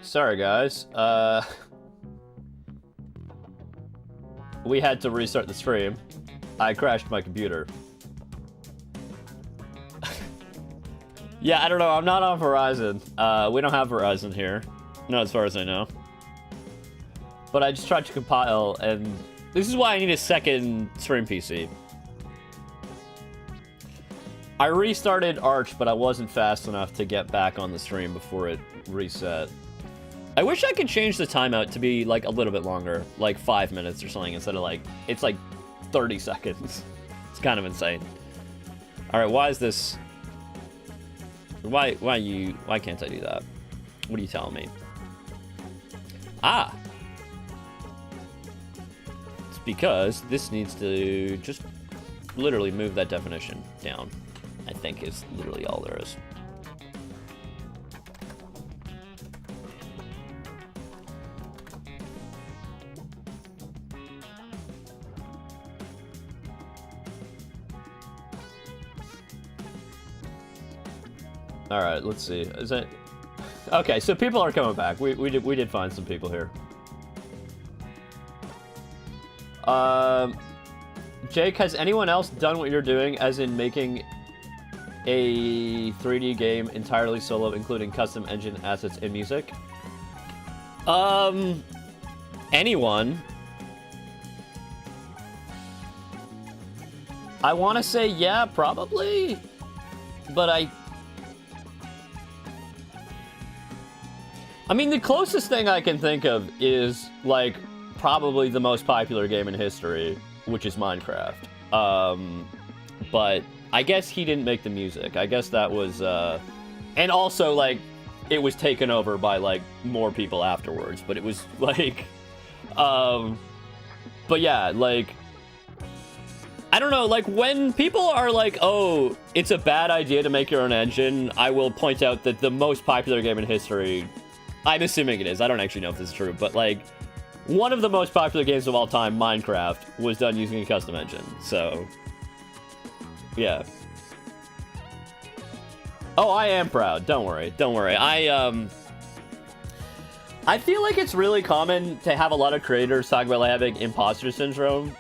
Sorry, guys. We had to restart the stream. I crashed my computer. Yeah, I don't know. I'm not on Verizon. We don't have Verizon here. Not as far as I know. But I just tried to compile, and this is why I need a second stream PC. I restarted Arch, but I wasn't fast enough to get back on the stream before it reset. I wish I could change the timeout to be, like, a little bit longer. Like, 5 minutes or something, instead of, like, it's, like, 30 seconds. It's kind of insane. Alright, why is this... Why can't I do that? What are you telling me? Ah! It's because this needs to just literally move that definition down. I think is literally all there is. All right, let's see. Is that okay? So people are coming back. We did find some people here. Jake, has anyone else done what you're doing, as in making a 3D game entirely solo, including custom engine assets and music? Anyone? I want to say yeah, probably, but I mean, the closest thing I can think of is, like, probably the most popular game in history, which is Minecraft. But I guess he didn't make the music. I guess that was, and also, like, it was taken over by, like, more people afterwards. But it was, like, but yeah, like, I don't know, like, when people are like, oh, it's a bad idea to make your own engine, I will point out that the most popular game in history, I'm assuming it is, I don't actually know if this is true, but, like, one of the most popular games of all time, Minecraft, was done using a custom engine, so... yeah. Oh, I am proud. Don't worry. Don't worry. I feel like it's really common to have a lot of creators talk about, like, having imposter syndrome.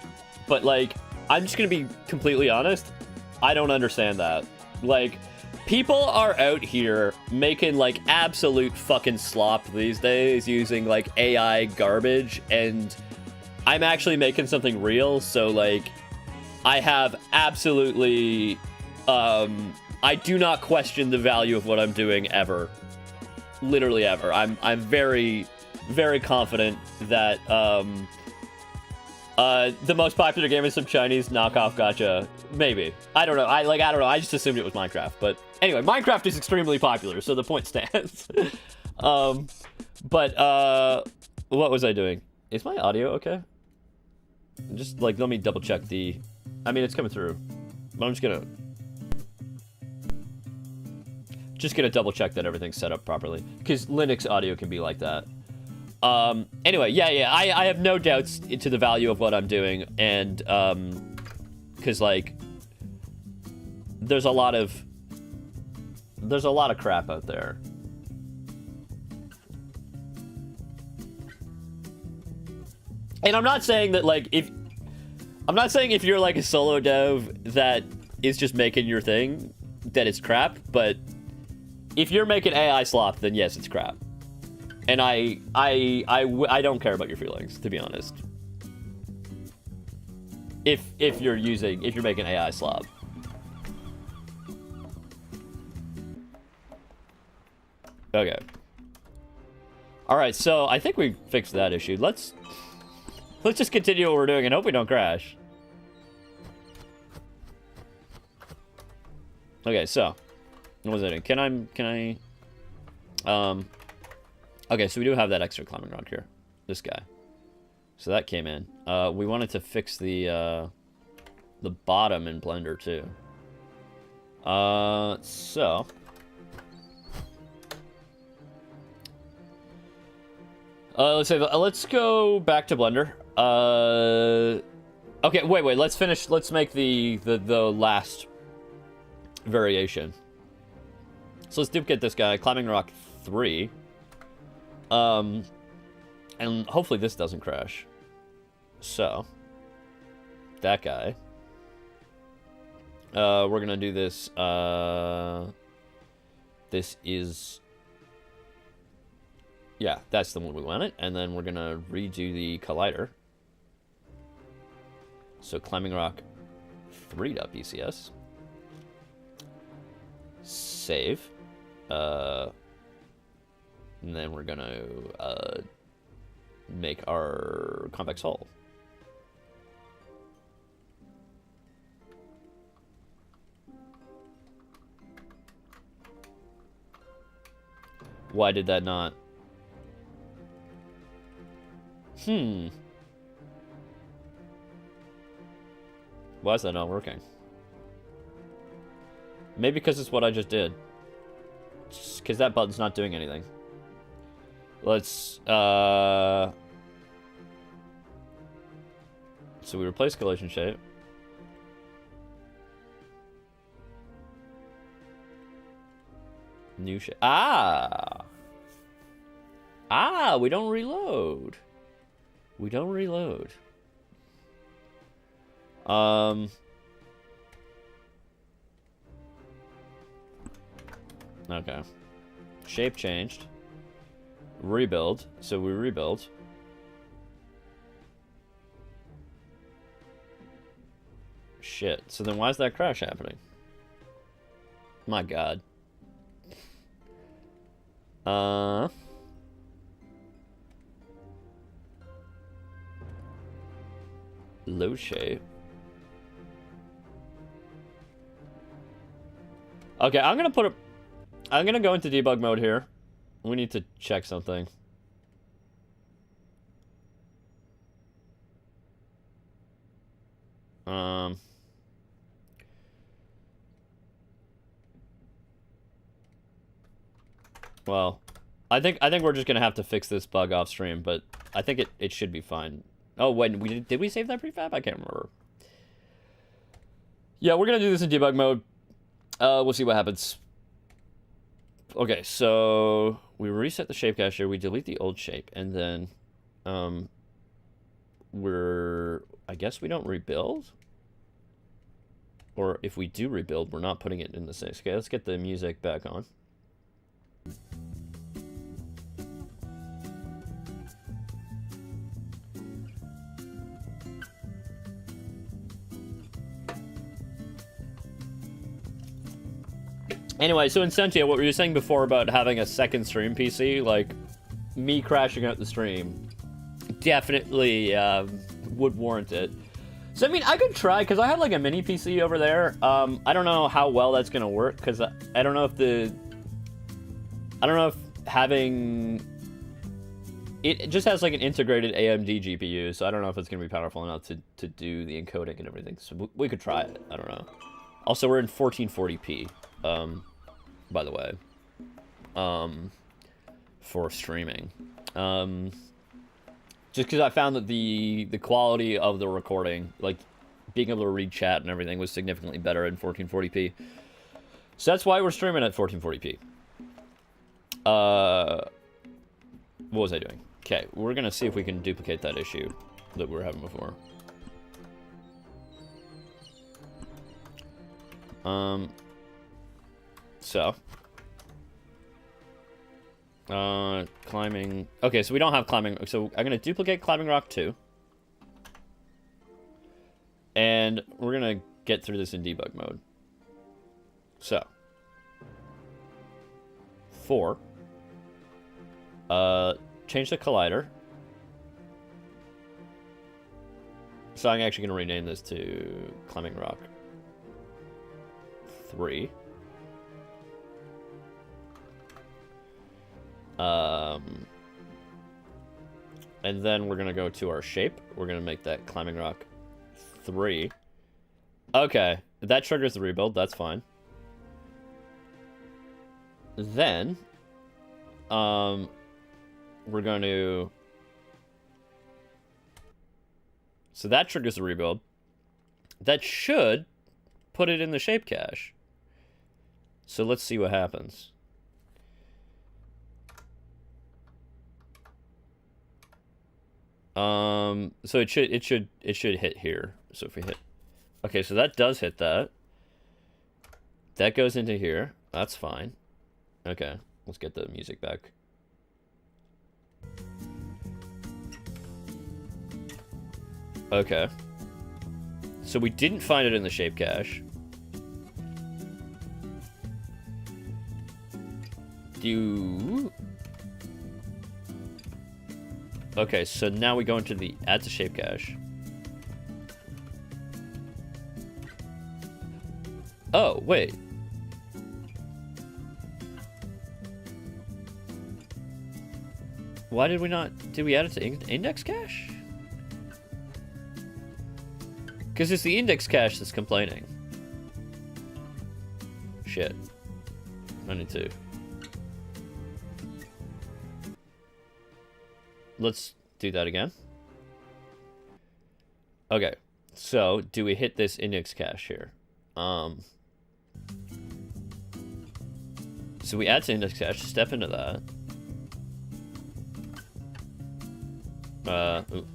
But, like, I'm just gonna be completely honest. I don't understand that. Like, people are out here making, like, absolute fucking slop these days using, like, AI garbage. And I'm actually making something real. So, like, I have absolutely... I do not question the value of what I'm doing ever. Literally ever. I'm very, very confident that the most popular game is some Chinese knockoff gacha. Maybe. I don't know. I don't know. I just assumed it was Minecraft. But anyway, Minecraft is extremely popular, so the point stands. What was I doing? Is my audio okay? Just, like, let me double check the... I mean, it's coming through. But I'm just gonna double check that everything's set up properly, because Linux audio can be like that. Anyway, yeah, I have no doubts to the value of what I'm doing, and because, like, there's a lot of crap out there. And I'm not saying that, like, if you're, like, a solo dev that is just making your thing, that it's crap, but if you're making AI slop, then yes, it's crap. And I don't care about your feelings, to be honest. If you're making AI slop. Okay. Alright, so I think we fixed that issue. Let's just continue what we're doing and hope we don't crash. Okay, so what was I doing? Can I okay, so we do have that extra climbing rock here. This guy. So that came in. We wanted to fix the bottom in Blender too. So let's go back to Blender. Okay, wait, let's make the last variation. So let's duplicate this guy, climbing rock 3. And hopefully this doesn't crash. So, that guy. We're gonna do this. This is... Yeah, that's the one we wanted. And then we're gonna redo the collider. So, climbing rock 3.bcs. Save. And then we're gonna make our convex hull. Why did that not? Why is that not working? Maybe because it's what I just did. Because that button's not doing anything. Let's, So we replace collision shape. New shape. Ah! Ah, we don't reload. We don't reload. Okay. Shape changed. Rebuild. So we rebuild. Shit. So then why is that crash happening? My god. Load shape. Okay, I'm gonna go into debug mode here. We need to check something. Well, I think we're just gonna have to fix this bug off stream, but I think it should be fine. Oh, when did we save that prefab? I can't remember. Yeah, we're gonna do this in debug mode. We'll see what happens. Okay, so we reset the shape cache here. We delete the old shape, and then I guess we don't rebuild. Or if we do rebuild, we're not putting it in the 6. Okay, let's get the music back on. Anyway, so Incentia, what were you saying before about having a second stream PC? Like, me crashing out the stream definitely would warrant it. So, I mean, I could try, because I have, like, a mini PC over there. I don't know how well that's going to work, because I don't know if having... It just has, like, an integrated AMD GPU, so I don't know if it's going to be powerful enough to do the encoding and everything. So we could try it. I don't know. Also, we're in 1440p. By the way, for streaming, just because I found that the quality of the recording, like being able to read chat and everything, was significantly better in 1440p. So that's why we're streaming at 1440p. What was I doing? Okay, we're gonna see if we can duplicate that issue that we were having before. So, climbing. Okay, so we don't have climbing. So I'm gonna duplicate climbing rock 2, and we're gonna get through this in debug mode. So, 4. Change the collider. So I'm actually gonna rename this to climbing rock 3. And then we're gonna go to our shape. We're gonna make that climbing rock 3. Okay, that triggers the rebuild. That's fine. Then, we're going to... So that triggers the rebuild. That should put it in the shape cache. So let's see what happens. So it should hit here. So if we hit, okay, so that does hit that. That goes into here. That's fine. Okay, let's get the music back. Okay. So we didn't find it in the shape cache. Okay, so now we go into the add to shape cache. Oh, wait. Why did we not... Did we add it to index cache? Because it's the index cache that's complaining. Shit. I need to. Let's do that again. Okay. So, do we hit this index cache here? So we add to index cache, step into that. Ooh.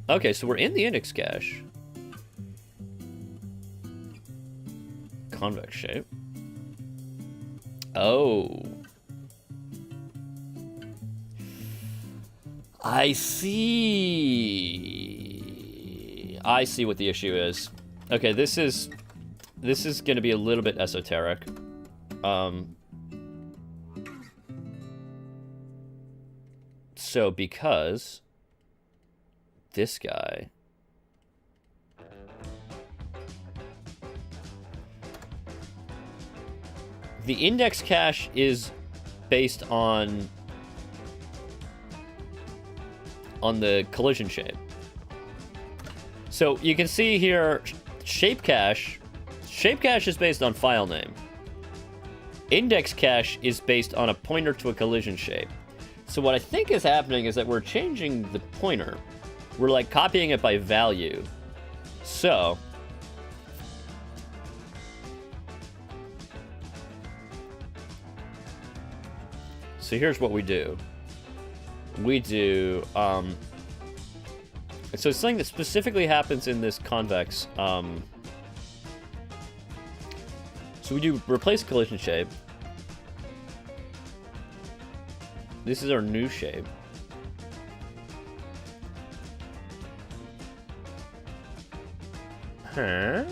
Okay, so we're in the index cache. Convex shape. Oh. I see. I see what the issue is. Okay, this is going to be a little bit esoteric. So because this guy the index cache is based on the collision shape. So you can see here shape cache is based on file name. Index cache is based on a pointer to a collision shape. So what I think is happening is that we're changing the pointer. We're like copying it by value. So here's what we do. We do so it's something that specifically happens in this convex. So we do replace collision shape. This is our new shape. Huh?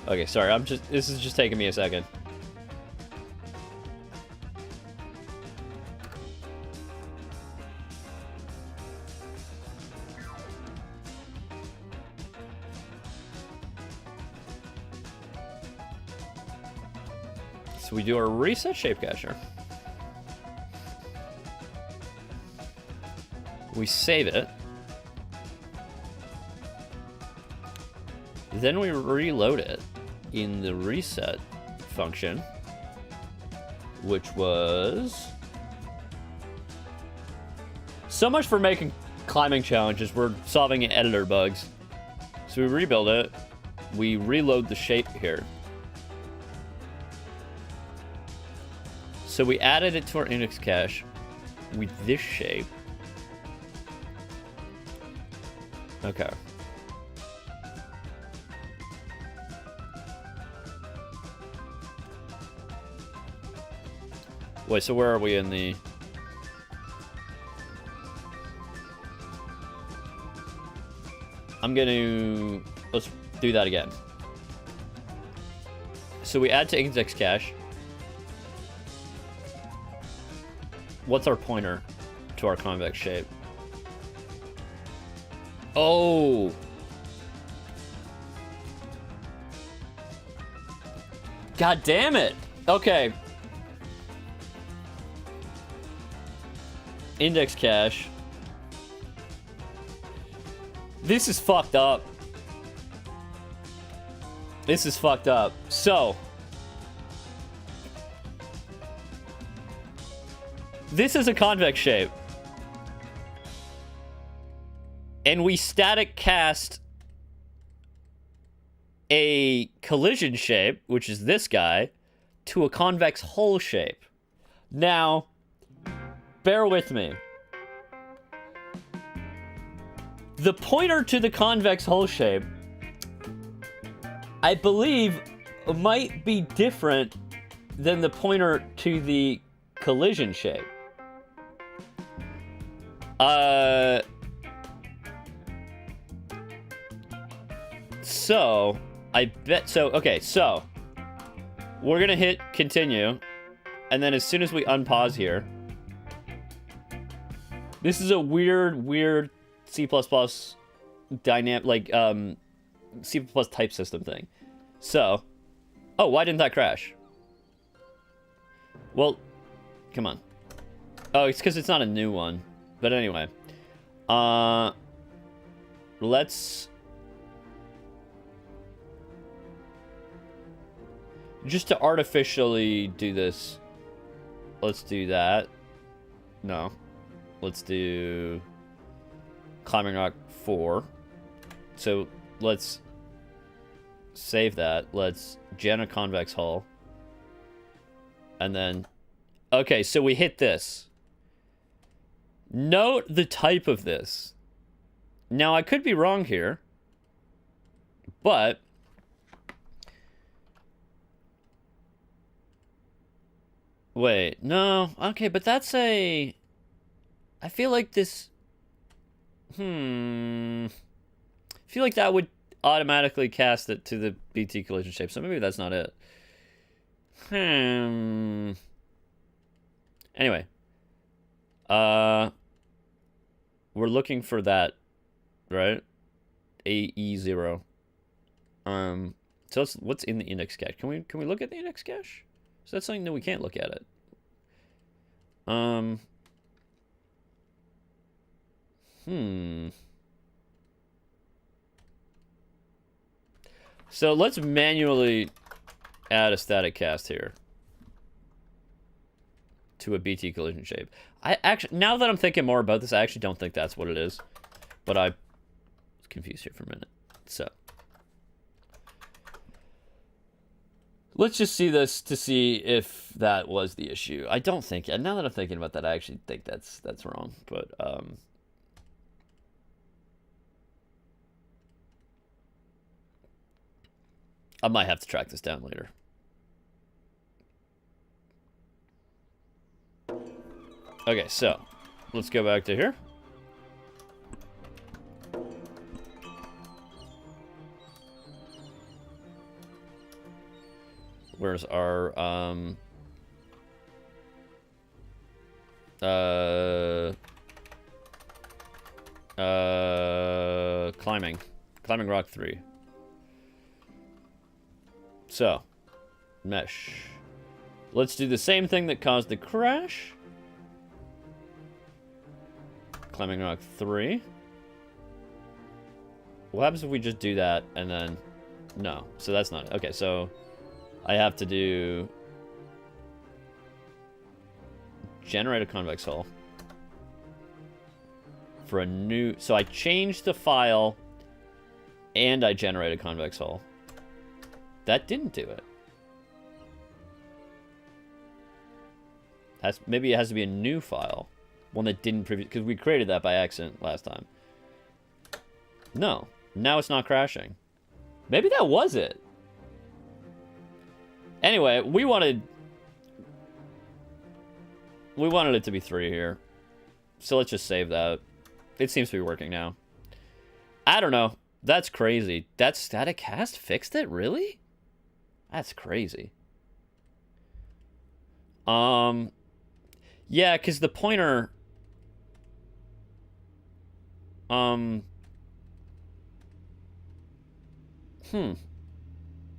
Okay, sorry, this is just taking me a second. So we do our reset shape cacher. We save it. Then we reload it in the reset function, which was... So much for making climbing challenges. We're solving editor bugs. So we rebuild it. We reload the shape here. So we added it to our index cache with this shape. Okay. Wait, so where are we in the... Let's do that again. So we add to index cache. What's our pointer to our convex shape? Oh! God damn it! Okay. Index cache. This is fucked up. This is fucked up. So... this is a convex shape. And we static cast a collision shape, which is this guy, to a convex hull shape. Now, bear with me. The pointer to the convex hull shape, I believe, might be different than the pointer to the collision shape. So, I bet, so, okay, so, we're gonna hit continue, and then as soon as we unpause here, this is a weird C++ dynamic, like, C++ type system thing. So, oh, why didn't that crash? Well, come on. Oh, it's because it's not a new one. But anyway, let's just to artificially do this. Let's do that. No, let's do Climbing Rock 4. So let's save that. Let's gen a convex hull. And then, okay, so we hit this. Note the type of this. Now, I could be wrong here, but wait, no, okay, but that's a, I feel like this, I feel like that would automatically cast it to the BT collision shape, so maybe that's not it. Anyway, we're looking for that, right? AE0. So what's in the index cache? Can we look at the index cache? So that's something that we can't look at it. So let's manually add a static cast here to a BT collision shape. I actually, now that I'm thinking more about this, I actually don't think that's what it is, but I was confused here for a minute. So let's just see this to see if that was the issue. I don't think, and now that I'm thinking about that, I actually think that's wrong, but I might have to track this down later. Okay, so let's go back to here. Where's our climbing rock 3. So, mesh. Let's do the same thing that caused the crash. Climbing rock 3. What happens if we just do that and then... No, so that's not it. Okay, so I have to do... generate a convex hull. For a new... So I changed the file and I generated a convex hull. That didn't do it. Maybe it has to be a new file. One that didn't previously... Because we created that by accident last time. No. Now it's not crashing. Maybe that was it. Anyway, we wanted it to be 3 here. So let's just save that. It seems to be working now. I don't know. That's crazy. That static cast fixed it? Really? That's crazy. Yeah, because the pointer...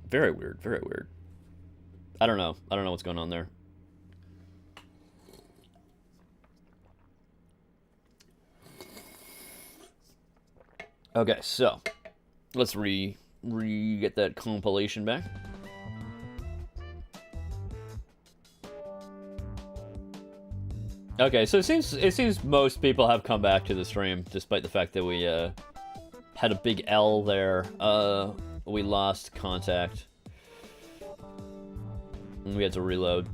Very weird, very weird. I don't know. I don't know what's going on there. Okay, so let's get that compilation back. Okay, so it seems most people have come back to the stream, despite the fact that we had a big L there. we lost contact. And we had to reload.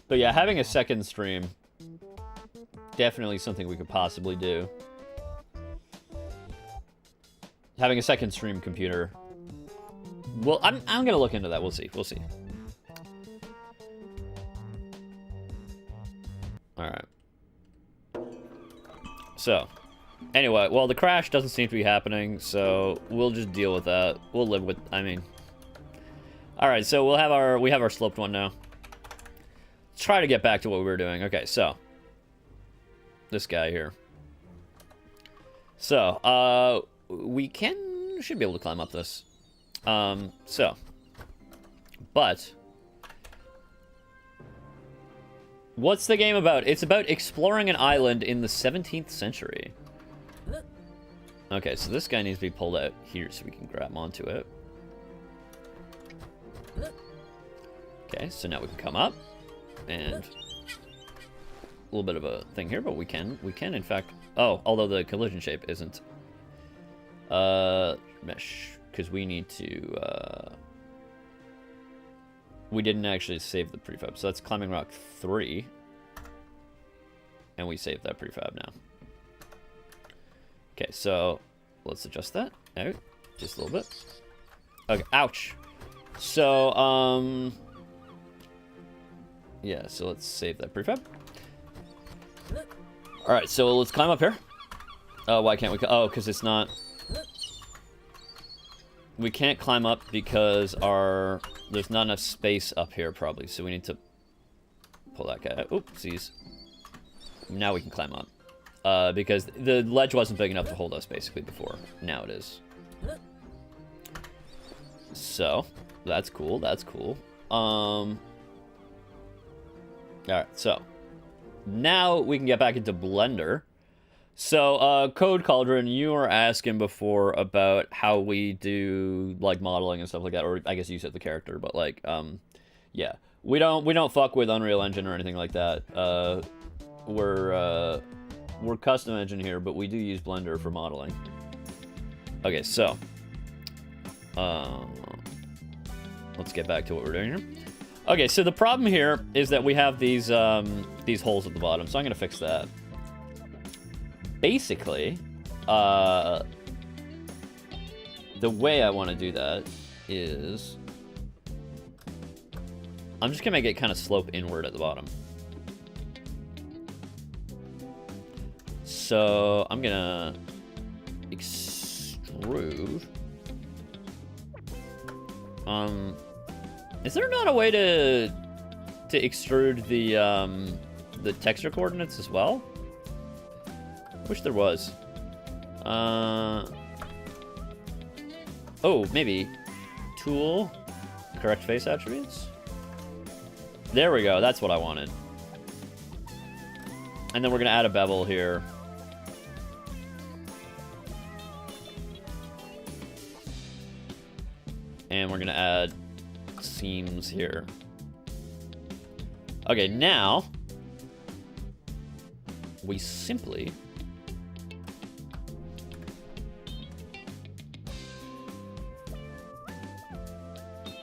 But yeah, having a second stream, definitely something we could possibly do. Having a second stream computer. Well, I'm gonna look into that. We'll see. We'll see. All right. So, anyway, well, the crash doesn't seem to be happening, so we'll just deal with that. We'll live with. I mean. All right. So we have our sloped one now. Let's try to get back to what we were doing. Okay. So. This guy here. So, we should be able to climb up this. But what's the game about? It's about exploring an island in the 17th century. Okay, so this guy needs to be pulled out here so we can grab onto it. Okay, so now we can come up and a little bit of a thing here, but we can in fact, although the collision shape isn't mesh, because we need to we didn't actually save the prefab, so that's climbing rock 3, and we saved that prefab now. Okay, so let's adjust that out just a little bit. Okay, ouch. So yeah, so let's save that prefab. All right, so let's climb up here. Oh, why can't we? Oh, because it's not. We can't climb up because there's not enough space up here probably, so we need to pull that guy out. Oopsies. Now we can climb up. Because the ledge wasn't big enough to hold us basically before. Now it is. So, that's cool, that's cool. Alright, so now we can get back into Blender. So, Code Cauldron, you were asking before about how we do, like, modeling and stuff like that, or I guess you said the character, but, like, yeah. We don't fuck with Unreal Engine or anything like that. We're custom engine here, but we do use Blender for modeling. Okay, so, let's get back to what we're doing here. Okay, so the problem here is that we have these holes at the bottom, so I'm gonna fix that. Basically, the way I want to do that is I'm just gonna make it kind of slope inward at the bottom. So I'm gonna extrude. Is there not a way to extrude the texture coordinates as well? Wish there was. Oh, maybe. Tool. Correct face attributes. There we go. That's what I wanted. And then we're going to add a bevel here. And we're going to add seams here. Okay, now we simply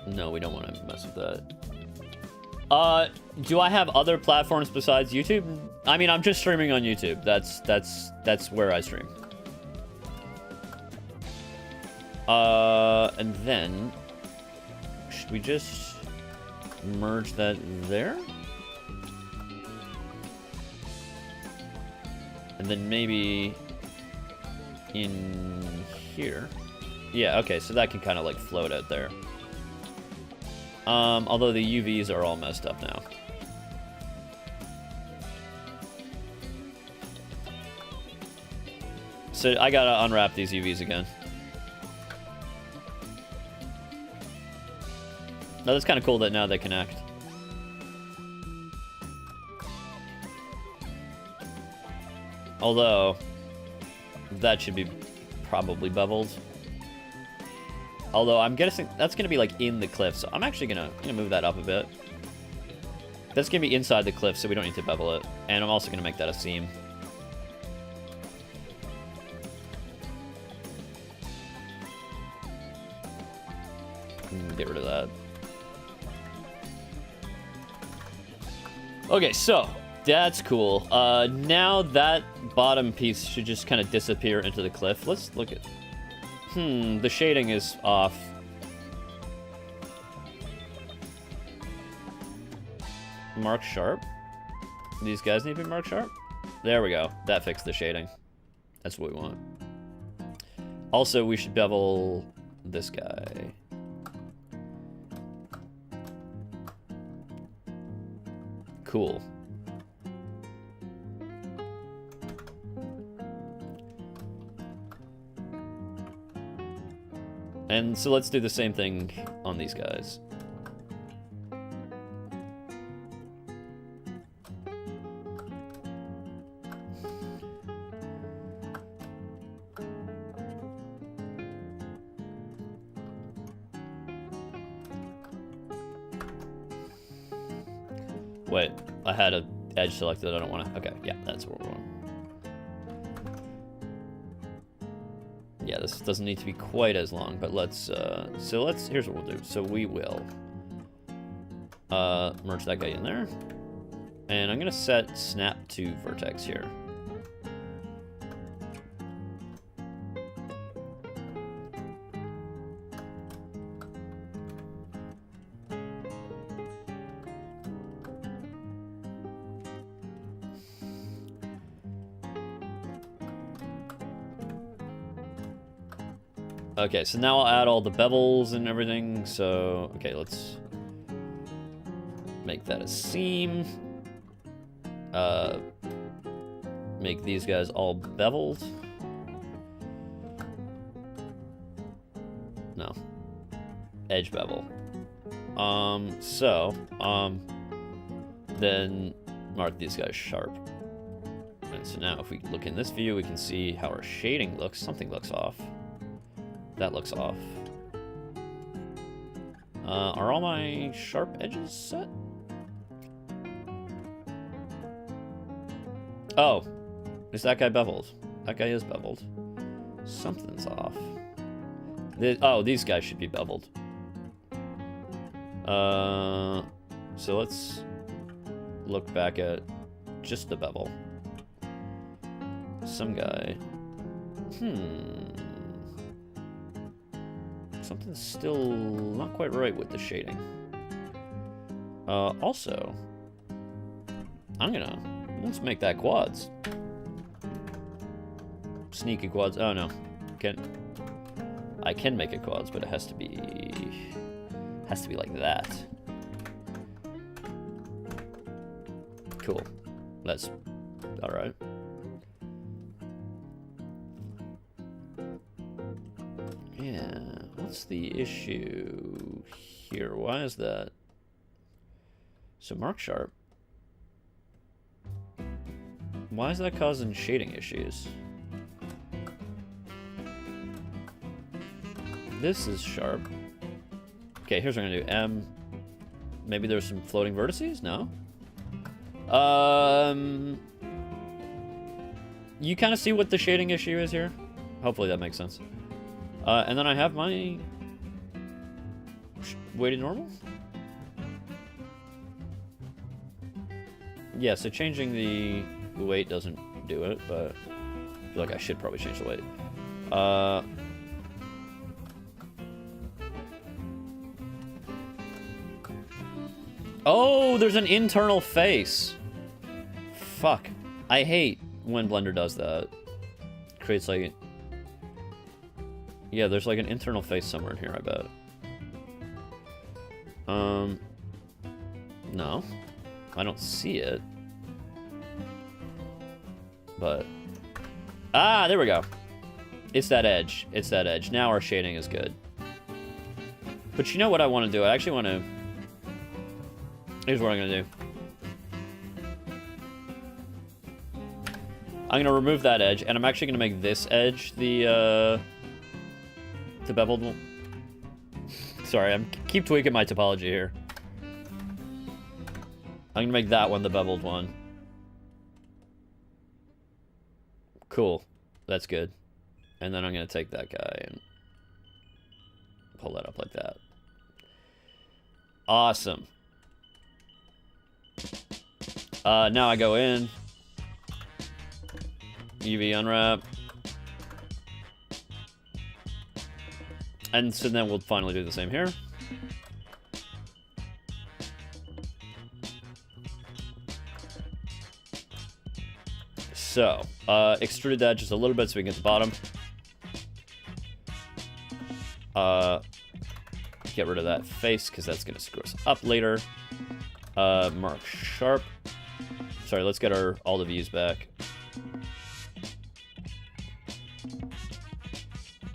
no, we don't want to mess with that. Do I have other platforms besides YouTube? I mean, I'm just streaming on YouTube. That's where I stream. And then should we just merge that there? And then maybe in here. Yeah, okay, so that can kind of like float out there. Although the UVs are all messed up now. So I gotta unwrap these UVs again. No, that's kind of cool that now they connect. Although, that should be probably beveled. Although I'm guessing that's gonna be like in the cliff, so I'm actually gonna move that up a bit. That's going to be inside the cliff, so we don't need to bevel it. And I'm also going to make that a seam. Get rid of that. Okay, so that's cool. Now that bottom piece should just kind of disappear into the cliff. Let's look at... the shading is off. Mark sharp. These guys need to be marked sharp. There we go. That fixed the shading. That's what we want. Also, we should bevel this guy. Cool. And so let's do the same thing on these guys. Wait, I had an edge selected. I don't want to. Okay, yeah, that's what we're going. Yeah, this doesn't need to be quite as long, but let's. Here's what we'll do. So we will merge that guy in there, and I'm gonna set snap to vertex here. Okay, so now I'll add all the bevels and everything. So, okay, let's make that a seam. Make these guys all beveled. No. Edge bevel. Then mark these guys sharp. And so now if we look in this view, we can see how our shading looks. Something looks off. That looks off. Are all my sharp edges set? Oh, is that guy beveled? That guy is beveled. Something's off. These guys should be beveled. So let's look back at just the bevel. Some guy. Something's still not quite right with the shading. Also, let's make that quads. Sneaky quads. Oh no, I can make it quads, but it has to be like that. Cool. That's all right. Yeah. What's the issue here? Why is that? So mark sharp. Why is that causing shading issues? This is sharp. Okay, here's what I'm gonna do. M. Maybe there's some floating vertices? No? You kind of see what the shading issue is here? Hopefully that makes sense. And then I have my weighted normal? Yeah, so changing the weight doesn't do it, but I feel like I should probably change the weight. Oh, there's an internal face. Fuck. I hate when Blender does that. Creates like... Yeah, there's like an internal face somewhere in here, I bet. No. I don't see it. But... Ah, there we go. It's that edge. It's that edge. Now our shading is good. But you know what I want to do? I actually want to... Here's what I'm going to do. I'm going to remove that edge, and I'm actually going to make this edge the beveled one. Sorry, keep tweaking my topology here. I'm gonna make that one the beveled one. Cool. That's good. And then I'm gonna take that guy and pull that up like that. Awesome. Now I go in. UV unwrap. And so then we'll finally do the same here. So, extrude that just a little bit so we can get the bottom. Get rid of that face, because that's going to screw us up later. Mark sharp. Sorry, let's get all the views back.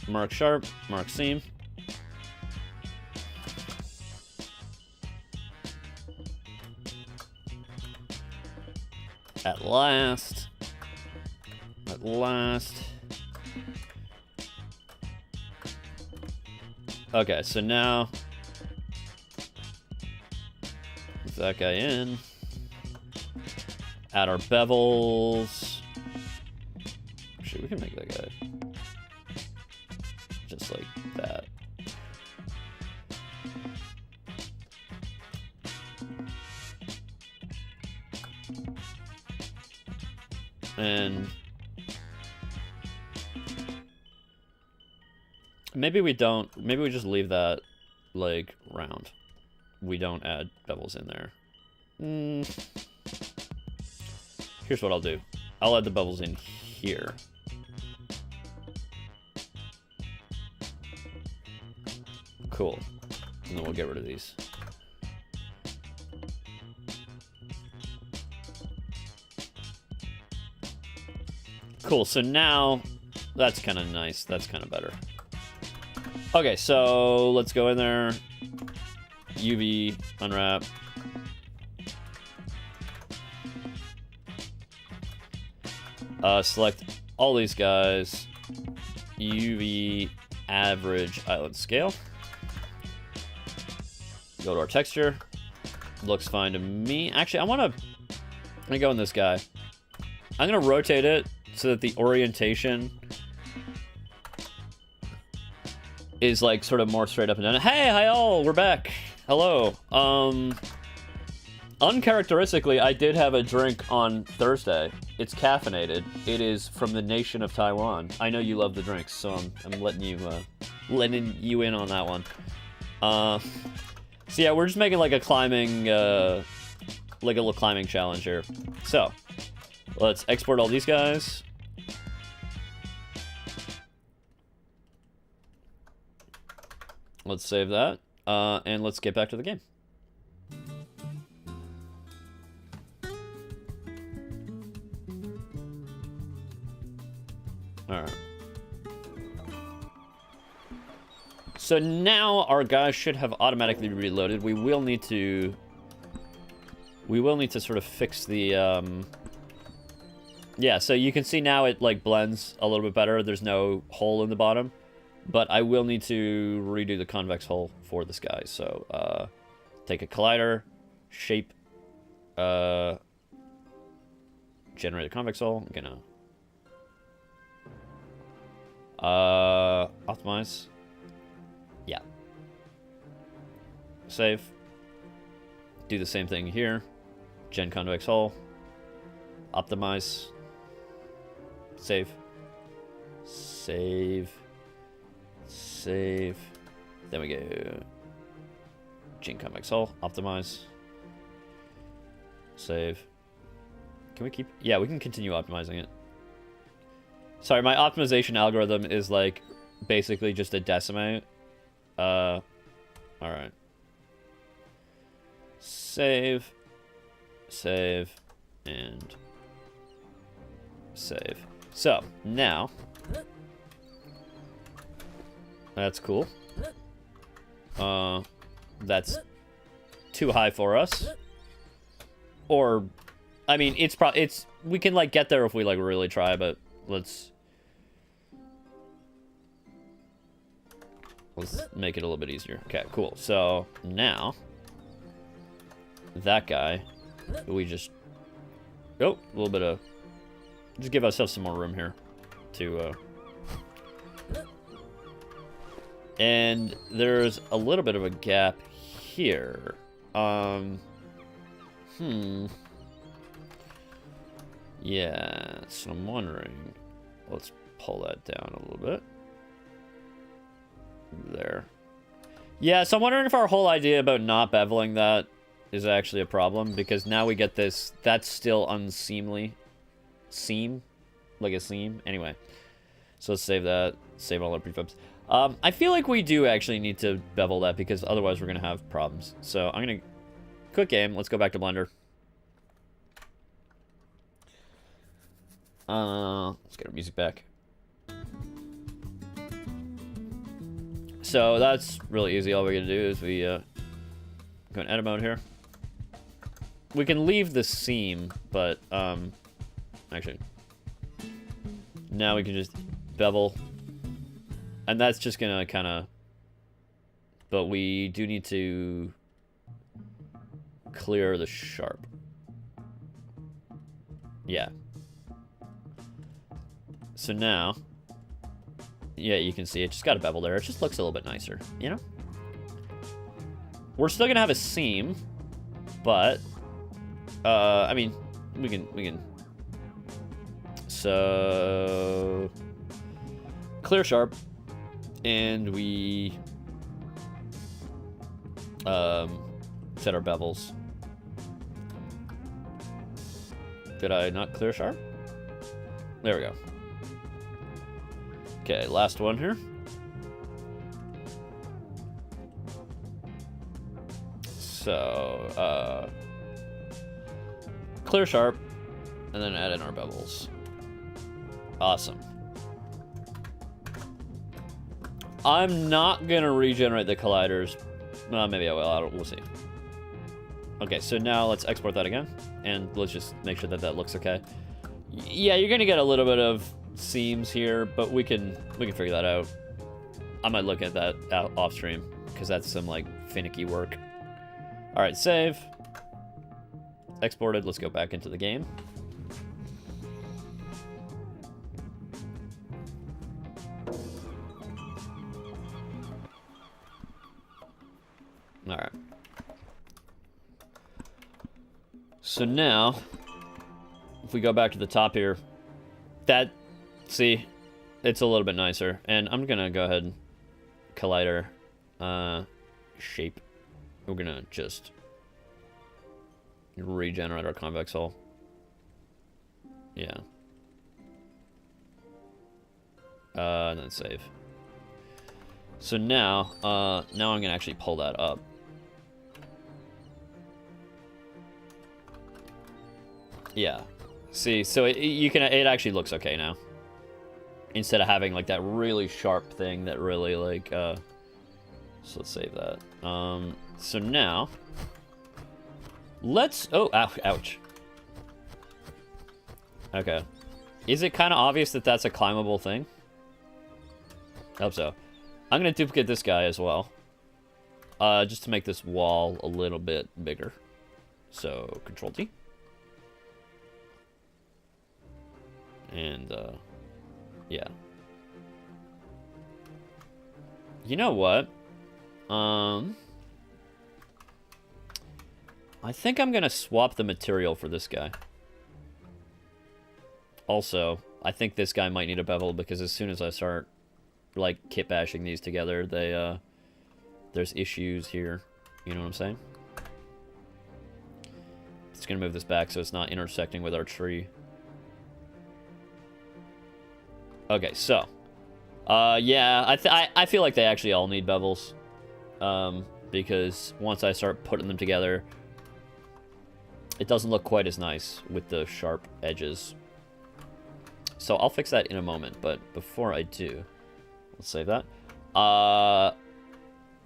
Mark sharp, mark seam. At last. At last. Okay, so now put that guy in. Add our bevels. Actually, we can make that guy just like that. And maybe we don't. Maybe we just leave that like round. We don't add bevels in there. Here's what I'll do. I'll add the bevels in here. Cool. And then we'll get rid of these. Cool, so now that's kind of nice. That's kind of better. Okay, so let's go in there. UV, unwrap. Select all these guys. UV, average, island scale. Go to our texture. Looks fine to me. Actually, I'm gonna go in this guy. I'm gonna rotate it so that the orientation is like sort of more straight up and down. Hey, hi all, we're back. Hello. Uncharacteristically, I did have a drink on Thursday. It's caffeinated. It is from the nation of Taiwan. I know you love the drinks, so I'm letting you in on that one. So yeah, we're just making like a climbing, like a little climbing challenge here. So let's export all these guys. Let's save that, and let's get back to the game. All right. So now our guys should have automatically reloaded. We will need to sort of fix the yeah, so you can see now it like blends a little bit better. There's no hole in the bottom, but I will need to redo the convex hull for this guy. So take a collider, shape, generate a convex hull. I'm gonna optimize. Yeah. Save. Do the same thing here. Gen convex hull. Optimize. Save. Save. Save. Then we go Gen convex hull. Optimize. Save. Can we keep? Yeah, we can continue optimizing it. Sorry, my optimization algorithm is like basically just a decimate. All right. Save, save, and save. So now that's cool. That's too high for us. Or, I mean, it's we can like get there if we like really try, but let's make it a little bit easier. Okay, cool. So now that guy we just... Oh, a little bit of... Just give ourselves some more room here to... And there's a little bit of a gap here. Yeah, so I'm wondering... Let's pull that down a little bit. There. Yeah, so I'm wondering if our whole idea about not beveling that is actually a problem, because now we get this... That's still unseemly. Seam? Like a seam? Anyway. So let's save that. Save all our prefabs. I feel like we do actually need to bevel that, because otherwise we're going to have problems. So I'm going to... Quick game. Let's go back to Blender. Let's get our music back. So that's really easy. All we're going to do is we go in edit mode here. We can leave the seam, but actually, now we can just bevel. And that's just going to kind of... But we do need to clear the sharp. Yeah. So now, yeah, you can see it just got a bevel there. It just looks a little bit nicer, you know? We're still going to have a seam, but, I mean, we can. So, clear sharp, and we set our bevels. Did I not clear sharp? There we go. Okay, last one here. So, clear sharp, and then add in our bevels. Awesome. I'm not gonna regenerate the colliders. Well, maybe I will. We'll see. Okay, so now let's export that again, and let's just make sure that that looks okay. Yeah, you're gonna get a little bit of seams here, but we can figure that out. I might look at that off stream, because that's some like finicky work. All right, save. Exported. Let's go back into the game. All right. So now, if we go back to the top here, see, it's a little bit nicer. And I'm gonna go ahead and collider shape. We're gonna just regenerate our convex hull. Yeah. And then save. So now, now I'm gonna actually pull that up. Yeah. See, so it actually looks okay now. Instead of having like that really sharp thing that really like, so let's save that. So now, let's, oh, ouch. Okay. Is it kind of obvious that that's a climbable thing? I hope so. I'm going to duplicate this guy as well. Just to make this wall a little bit bigger. So, Control-T. And, yeah. You know what? I think I'm going to swap the material for this guy. Also, I think this guy might need a bevel, because as soon as I start, like, kit bashing these together, they, there's issues here. You know what I'm saying? Just going to move this back so it's not intersecting with our tree. Okay, so, yeah, I feel like they actually all need bevels, because once I start putting them together, it doesn't look quite as nice with the sharp edges. So I'll fix that in a moment, but before I do, let's save that. I'm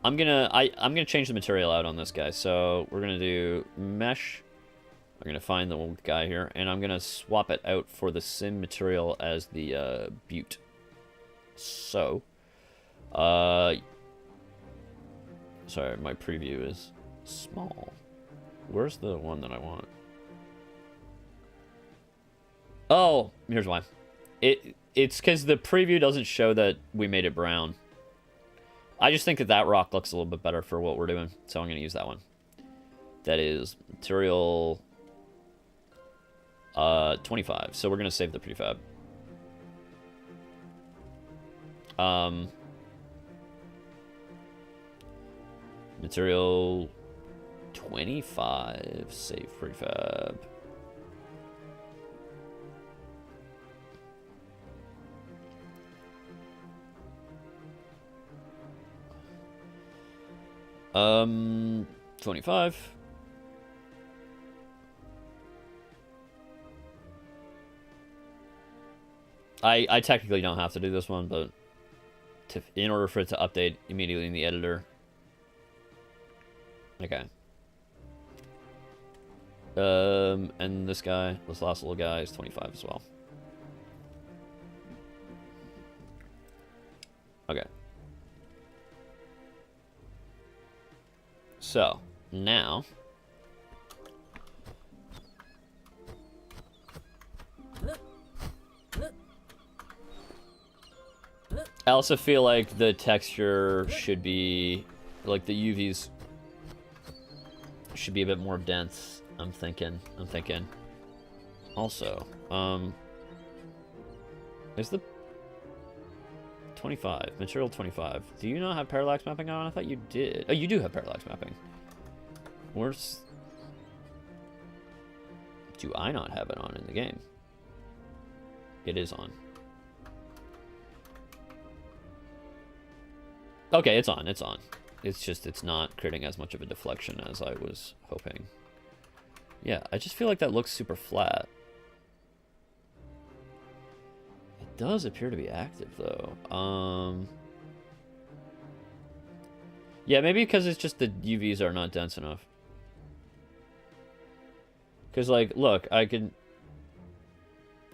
gonna change the material out on this guy. So we're gonna do mesh. I'm gonna find the old guy here, and I'm gonna swap it out for the sim material as the butte. So, sorry, my preview is small. Where's the one that I want? Oh, here's why. It's because the preview doesn't show that we made it brown. I just think that that rock looks a little bit better for what we're doing, so I'm going to use that one. That is material 25, so we're going to save the prefab. Material 25, save prefab. Um, 25. I technically don't have to do this one, but in order for it to update immediately in the editor. Okay. And this guy, this last little guy is 25 as well. Okay. So, now... I also feel like the texture should be... like, the UVs should be a bit more dense. I'm thinking. Also, is the 25 material 25? Do you not have parallax mapping on? I thought you did. Oh, you do have parallax mapping. Where's? Do I not have it on in the game? It is on. Okay, it's on. It's on. It's just it's not creating as much of a deflection as I was hoping. Yeah, I just feel like that looks super flat. It does appear to be active, though. Yeah, maybe because it's just the UVs are not dense enough. Because, like, look, I can...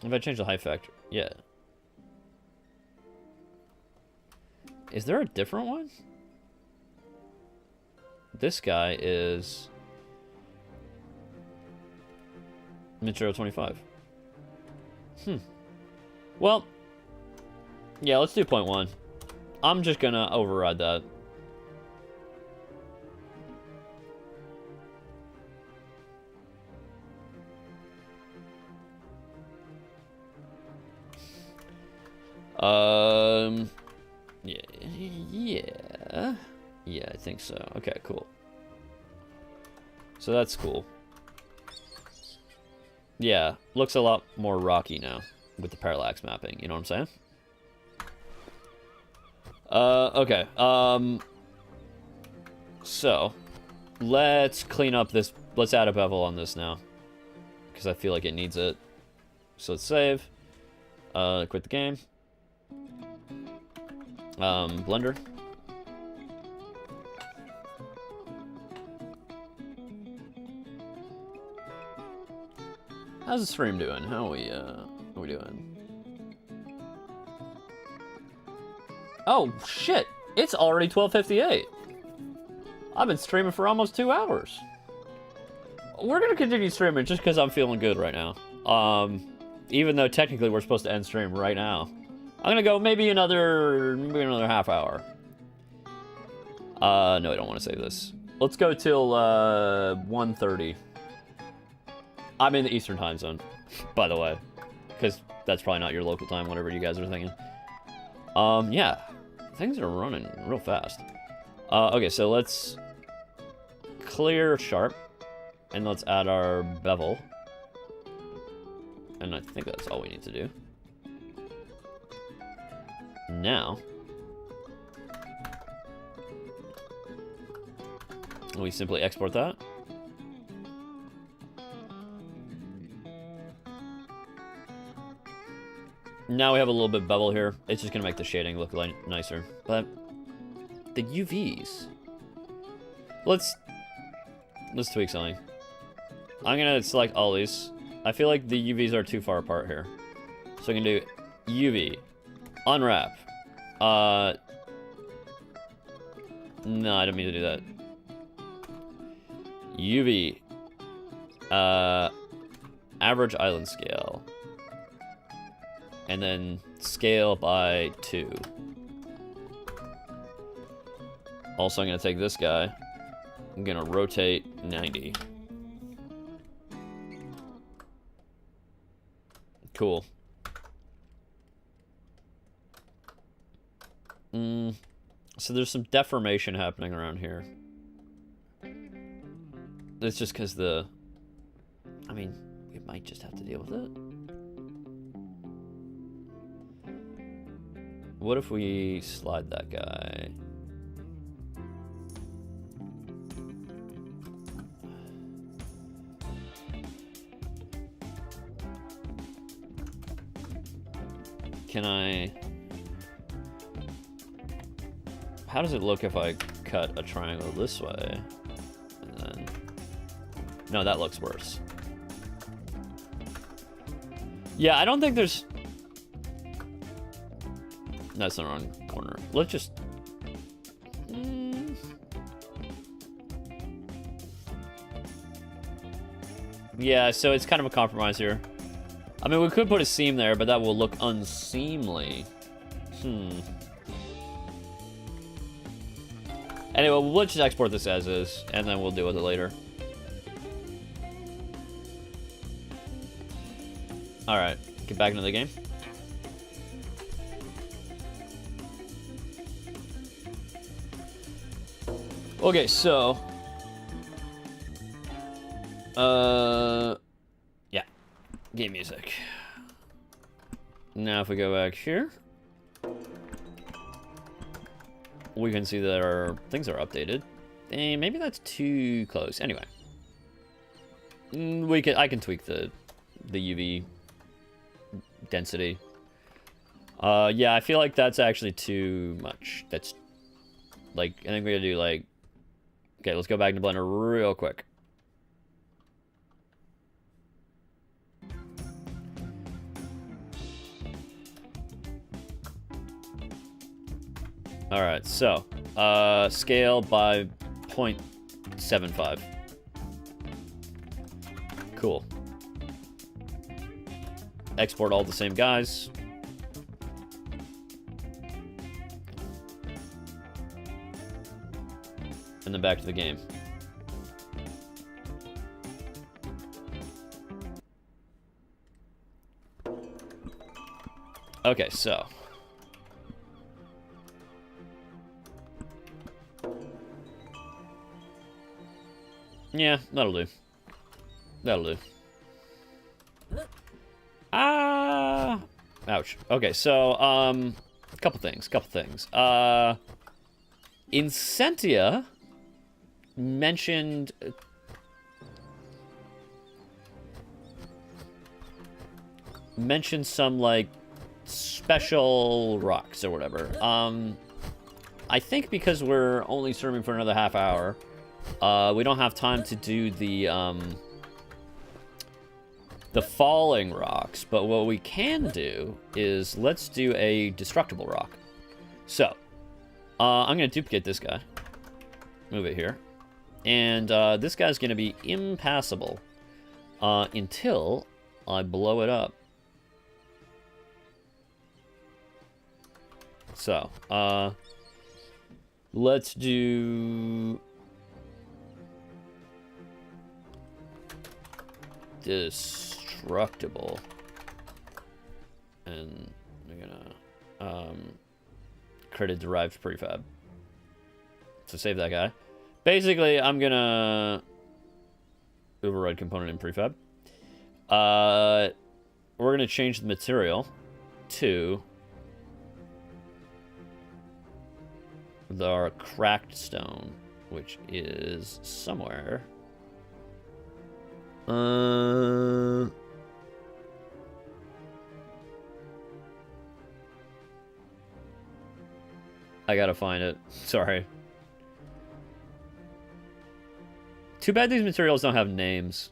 If I change the height factor... Yeah. Is there a different one? This guy is... material 25. Well, yeah, let's do 0.1. I'm just gonna override that. Yeah, I think so. Okay, cool. So that's cool. Yeah, looks a lot more rocky now with the parallax mapping, you know what I'm saying? Okay, so, let's clean up this, let's add a bevel on this now, because I feel like it needs it. So let's save, quit the game, Blender. How's the stream doing? How are we doing? Oh, shit! It's already 12:58. I've been streaming for almost 2 hours. We're gonna continue streaming just because I'm feeling good right now. Even though technically we're supposed to end stream right now. I'm gonna go maybe another half hour. No, I don't want to save this. Let's go till 1:30. I'm in the Eastern time zone, by the way, because that's probably not your local time, whatever you guys are thinking. Yeah, things are running real fast. Okay, so let's clear sharp, and let's add our bevel. And I think that's all we need to do. Now, we simply export that. Now we have a little bit of bevel here. It's just gonna make the shading look nicer. But the UVs. Let's tweak something. I'm gonna select all these. I feel like the UVs are too far apart here. So I can do UV, unwrap. No, I don't mean to do that. UV, average island scale. And then scale by 2. Also, I'm going to take this guy. I'm going to rotate 90. Cool. So there's some deformation happening around here. It's just because the... I mean, we might just have to deal with it. What if we slide that guy? Can I... How does it look if I cut a triangle this way? And then... No, that looks worse. Yeah, I don't think there's... That's the wrong corner. Let's just... Yeah, so it's kind of a compromise here. I mean, we could put a seam there, but that will look unseemly. Anyway, let's just export this as is, and then we'll deal with it later. Alright, get back into the game. Okay, so... Yeah. Game music. Now if we go back here... we can see that our things are updated. And maybe that's too close. Anyway. I can tweak the UV density. Yeah, I feel like that's actually too much. That's like, I think we're gonna do like, okay, let's go back to Blender real quick. All right, so scale by 0.75. Cool. Export all the same guys. And then back to the game. Okay, so. Yeah, that'll do. That'll do. Ah! Ouch. Okay, so, couple things. Incentia mentioned... some, like, special rocks or whatever. I think because we're only streaming for another half hour, we don't have time to do the falling rocks, but what we can do is let's do a destructible rock. So, I'm going to duplicate this guy. Move it here. And this guy's going to be impassable until I blow it up. So, let's do... destructible. And we're gonna create a derived prefab. So save that guy. Basically, I'm gonna override component in prefab. We're gonna change the material to our cracked stone, which is somewhere. I gotta find it. Sorry. Too bad these materials don't have names.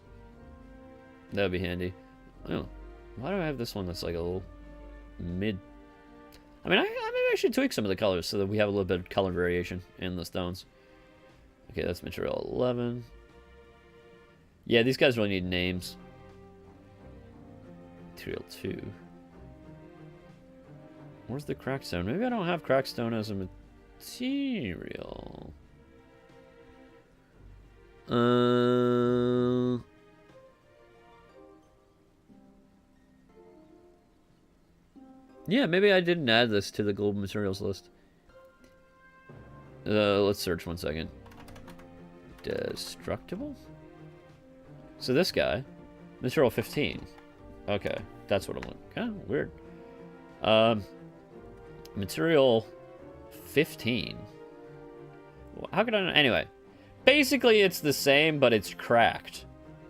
That would be handy. Oh, why do I have this one that's like a little mid? I mean, maybe I should tweak some of the colors so that we have a little bit of color variation in the stones. Okay, that's material 11. Yeah, these guys really need names. material 2. Where's the crackstone? Maybe I don't have crackstone as a material. Yeah, maybe I didn't add this to the global materials list. Let's search 1 second. Destructible? So this guy, material 15. Okay, that's what I'm looking. Kind of weird. Material 15. How could I know? Anyway, basically it's the same, but it's cracked,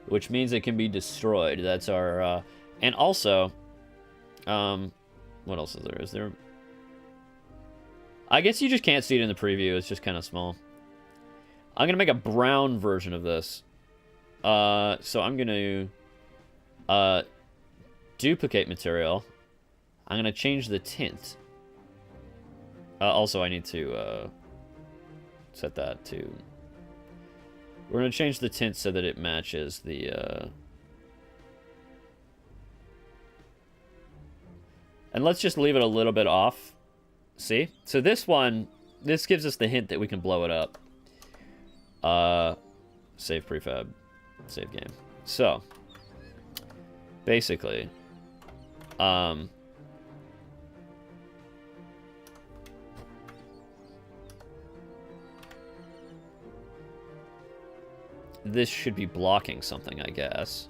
which means it can be destroyed. That's our, and also, what else is there? Is there? I guess you just can't see it in the preview. It's just kind of small. I'm going to make a brown version of this. So I'm going to duplicate material. I'm going to change the tint. Also, I need to set that to... We're going to change the tint so that it matches the... And let's just leave it a little bit off. See? So this one, this gives us the hint that we can blow it up. Save prefab. Save game. So, basically, this should be blocking something, I guess.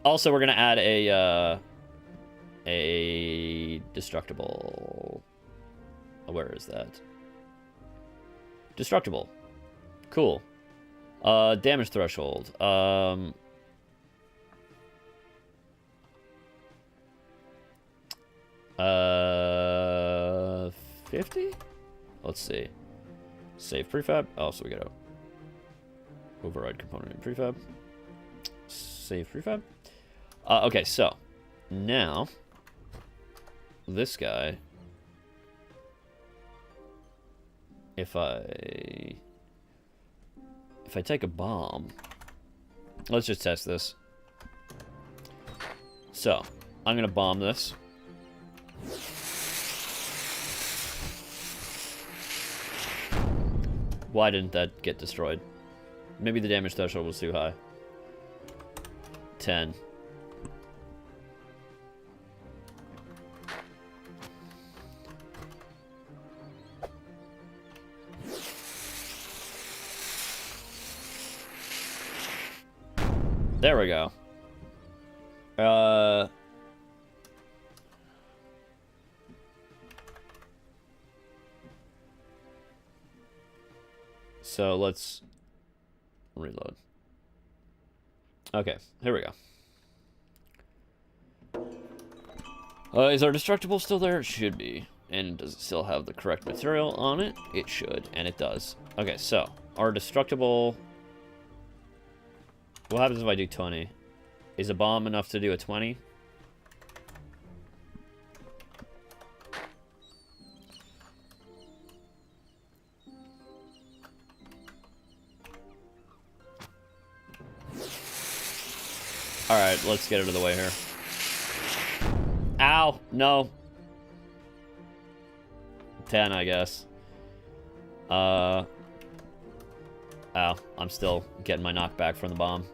Also, we're gonna add a destructible. Where is that? Destructible. Cool. Damage threshold. 50? Let's see. Save prefab. Oh, so we gotta override component in prefab. Save prefab. Okay, so now this guy, if I take a bomb, let's just test this. So I'm gonna bomb this. Why didn't that get destroyed? Maybe the damage threshold was too high. 10. There we go. So let's reload. Okay, here we go. Is our destructible still there? It should be. And does it still have the correct material on it? It should, and it does. Okay, so our destructible... What happens if I do 20? Is a bomb enough to do a 20? Alright, let's get out of the way here. Ow! No. 10, I guess. Ow. I'm still getting my knockback from the bomb.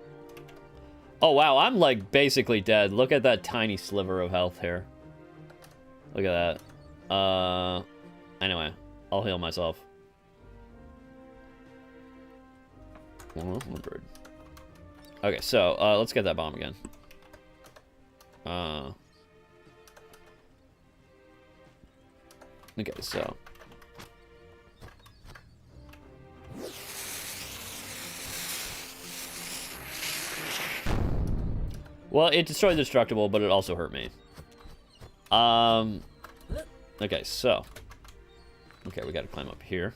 Oh, wow. I'm, like, basically dead. Look at that tiny sliver of health here. Look at that. Anyway. I'll heal myself. 100. Okay, so, let's get that bomb again. Okay, so... Well, it destroyed the destructible, but it also hurt me. Okay, so... Okay, we gotta climb up here.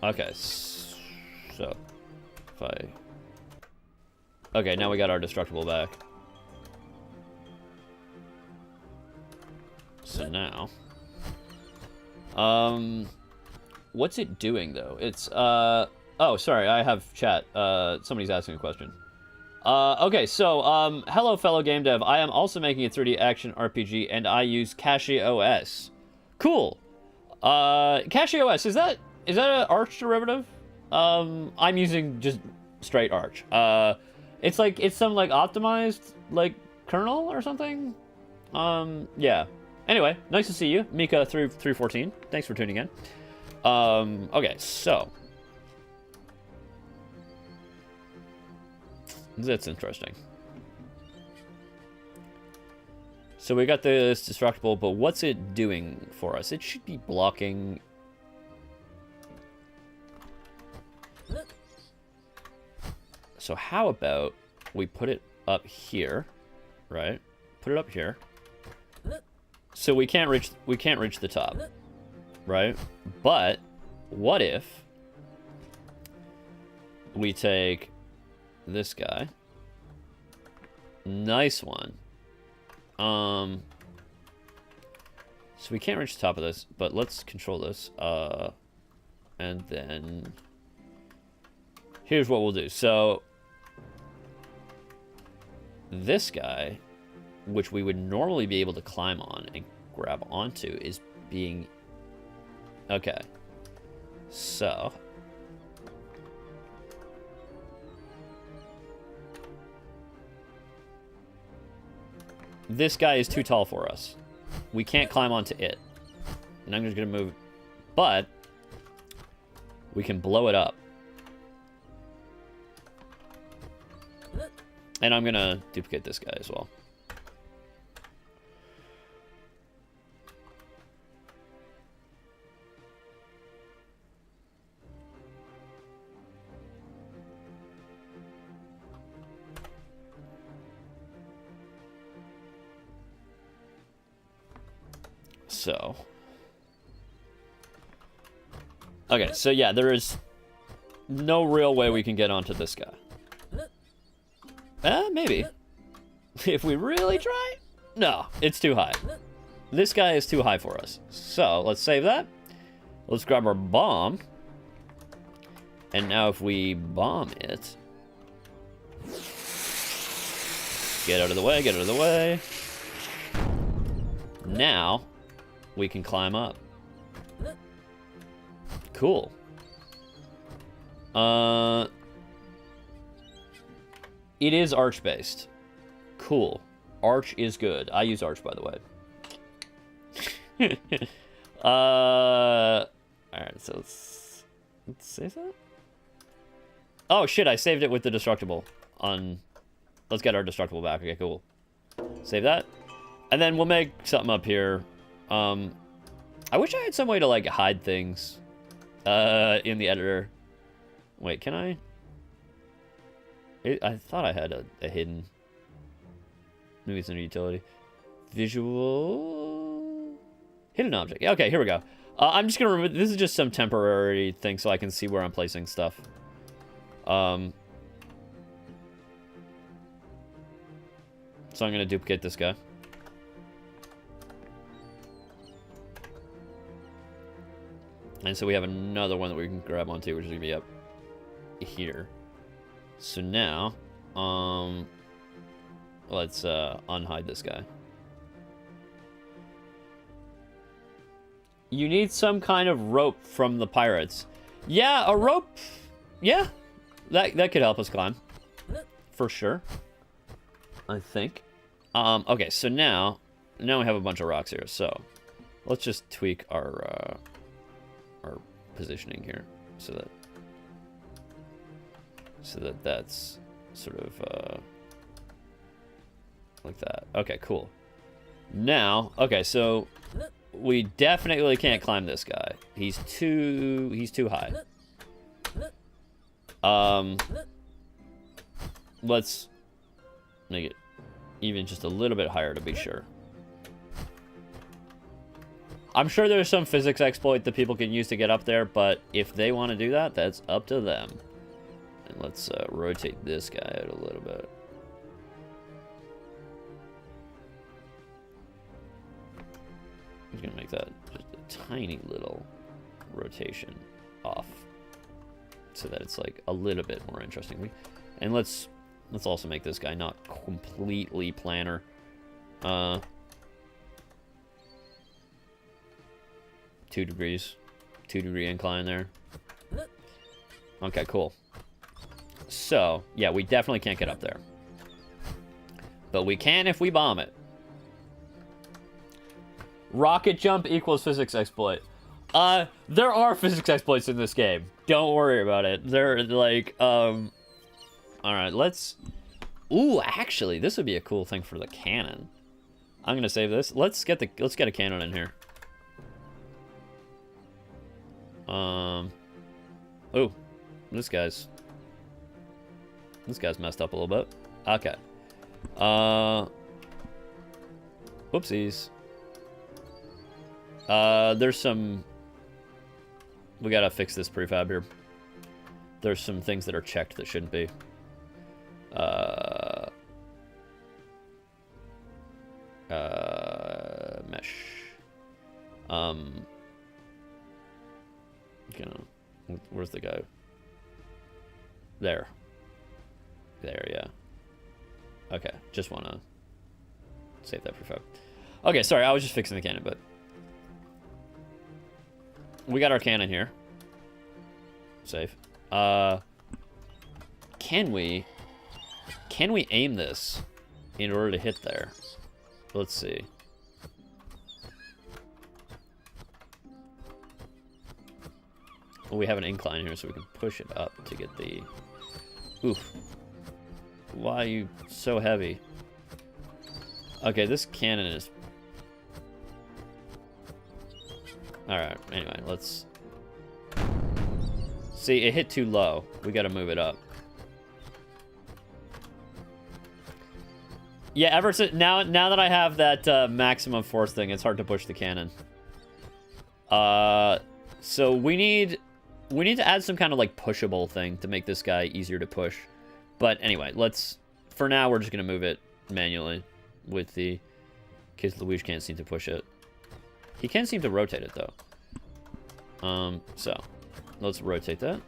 Okay, so... If I... Okay, now we got our destructible back. So now, what's it doing though? It's oh, sorry, I have chat. Somebody's asking a question. Okay, so hello fellow game dev. I am also making a 3D action RPG, and I use Cache OS. Cool. Cache OS, is that an Arch derivative? I'm using just straight Arch. It's some like optimized like kernel or something. Yeah. Anyway, nice to see you, Mika 314. Thanks for tuning in. Okay, so that's interesting. So we got this destructible, but what's it doing for us? It should be blocking. So how about we put it up here, right? Put it up here. So we can't reach the top, right? But what if we take this guy? Nice one. So we can't reach the top of this, but let's control this. And then here's what we'll do. So this guy, which we would normally be able to climb on and grab onto, is being... Okay. So... this guy is too tall for us. We can't climb onto it. And I'm just gonna move... But... we can blow it up. And I'm gonna duplicate this guy as well. So... okay, so yeah, there is no real way we can get onto this guy. Maybe. If we really try? No, it's too high. This guy is too high for us. So, let's save that. Let's grab our bomb. And now if we bomb it... get out of the way, get out of the way. Now, we can climb up. Cool. It is Arch-based. Cool. Arch is good. I use Arch, by the way. Alright, so let's save that? Oh, shit, I saved it with the destructible on... let's get our destructible back. Okay, cool. Save that. And then we'll make something up here. I wish I had some way to, like, hide things in the editor. Wait, can I? I thought I had a hidden... maybe it's under utility. Visual... hidden object. Okay, here we go. I'm just gonna remove... this is just some temporary thing so I can see where I'm placing stuff. So I'm gonna duplicate this guy. And so we have another one that we can grab onto, which is gonna be up here. So now, let's unhide this guy. You need some kind of rope from the pirates. Yeah, a rope. Yeah, that could help us climb, for sure. I think. Okay, so now we have a bunch of rocks here. So let's just tweak our positioning here so that that's sort of like that. Okay, cool. Now, okay, so we definitely can't climb this guy. He's too high. Let's make it even just a little bit higher to be sure. I'm sure there's some physics exploit that people can use to get up there, but if they want to do that, that's up to them. And let's rotate this guy out a little bit. I'm gonna make that just a tiny little rotation off, so that it's like a little bit more interesting. And let's also make this guy not completely planar. 2 degrees, 2-degree incline there. Okay, cool. So yeah, we definitely can't get up there, but we can if we bomb it. Rocket jump equals physics exploit. There are physics exploits in this game. Don't worry about it. They're like, all right, let's... Ooh, actually, this would be a cool thing for the cannon. I'm gonna save this. Let's get a cannon in here. Ooh, this guy's messed up a little bit. Okay. Whoopsies. There's some... We gotta fix this prefab here. There's some things that are checked that shouldn't be. Mesh. Where's the guy? There, yeah. Okay, just wanna save that prefab. Okay, sorry, I was just fixing the cannon, but we got our cannon here. Save. Can we aim this in order to hit there? Let's see. Well, we have an incline here, so we can push it up to get the... Oof. Why are you so heavy? Okay, this cannon is... Alright, anyway, let's... See, it hit too low. We gotta move it up. Yeah, ever since... Now that I have that maximum force thing, it's hard to push the cannon. So we need to add some kind of, like, pushable thing to make this guy easier to push. But anyway, for now, we're just gonna move it manually with the... Because Luigi can't seem to push it. He can seem to rotate it, though. So, let's rotate that.